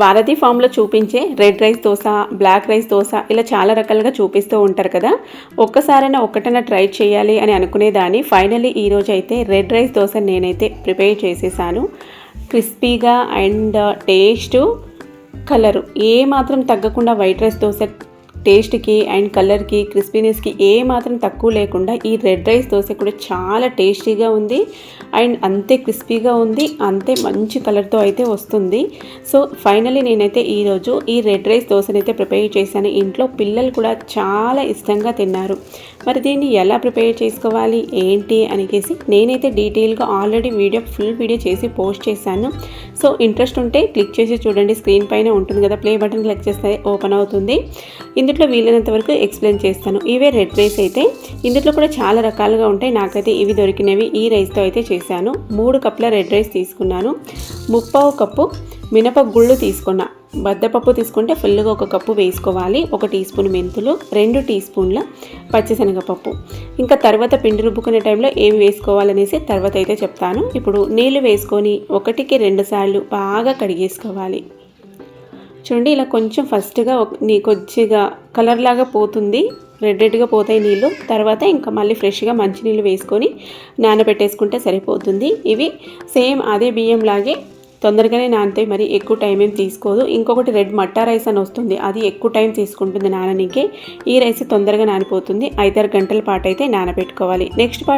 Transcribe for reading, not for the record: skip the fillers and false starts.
వారధి ఫామ్లో చూపించే red rice dosa, black rice dosa ఇలా చాలా రకాలుగా చూపిస్తూ ఉంటారు కదా. ఒక్కసారైనా ఒక్కటైనా ట్రై చేయాలి అని అనుకునేదాన్ని. ఫైనల్లీ ఈరోజు అయితే రెడ్ రైస్ దోశ నేనైతే ప్రిపేర్ చేసేసాను. క్రిస్పీగా అండ్ టేస్ట్, కలరు ఏ మాత్రం తగ్గకుండా వైట్ రైస్ దోశ టేస్ట్కి అండ్ కలర్కి, క్రిస్పీనెస్కి ఏ మాత్రం తక్కువ లేకుండా ఈ రెడ్ రైస్ దోశ కూడా చాలా టేస్టీగా ఉంది అండ్ అంతే క్రిస్పీగా ఉంది, అంతే మంచి కలర్తో అయితే వస్తుంది. సో ఫైనల్లీ నేనైతే ఈరోజు ఈ రెడ్ రైస్ దోశనైతే ప్రిపేర్ చేశాను. ఇంట్లో పిల్లలు కూడా చాలా ఇష్టంగా తిన్నారు. మరి దీన్ని ఎలా ప్రిపేర్ చేసుకోవాలి ఏంటి అనేసి నేనైతే డీటెయిల్గా ఆల్రెడీ ఫుల్ వీడియో చేసి పోస్ట్ చేశాను. సో ఇంట్రెస్ట్ ఉంటే క్లిక్ చేసి చూడండి, స్క్రీన్ పైన ఉంటుంది కదా, ప్లే బటన్ క్లిక్ చేస్తే ఓపెన్ అవుతుంది. ఇందులో వీలైనంత వరకు ఎక్స్ప్లెయిన్ చేస్తాను. ఇవే రెడ్ రైస్ అయితే ఇందులో కూడా చాలా రకాలుగా ఉంటాయి. నాకైతే ఇవి దొరికినవి ఈ రైస్తో అయితే చేశాను. 3 కప్పుల రెడ్ రైస్ తీసుకున్నాను. 3/4 కప్పు మినపగుళ్ళు తీసుకున్నా. బద్దపప్పు తీసుకుంటే ఫుల్గా 1 కప్పు వేసుకోవాలి. 1 టీ స్పూన్ మెంతులు, 2 టీ స్పూన్ల పచ్చిశనగపప్పు. ఇంకా తర్వాత పిండి రుబ్బుకునే టైంలో ఏమి వేసుకోవాలనేసి తర్వాత అయితే చెప్తాను. ఇప్పుడు నీళ్ళు వేసుకొని 1కి 2 సార్లు బాగా కడిగేసుకోవాలి. చూడండి, ఇలా కొంచెం ఫస్ట్గా కొద్దిగా కలర్ లాగా పోతుంది, రెడ్గా పోతాయి నీళ్ళు. తర్వాత ఇంకా మళ్ళీ ఫ్రెష్గా మంచినీళ్ళు వేసుకొని నానబెట్టేసుకుంటే సరిపోతుంది. ఇవి సేమ్ అదే బియ్యం లాగే తొందరగానే నానితే, మరి ఎక్కువ టైం ఏం తీసుకోదు. ఇంకొకటి రెడ్ మట్టా రైస్ అని వస్తుంది, అది ఎక్కువ టైం తీసుకుంటుంది నాననీకే. ఈ రైస్ తొందరగా నానిపోతుంది. 5-6 గంటల పాటు అయితే నానబెట్టుకోవాలి. Next part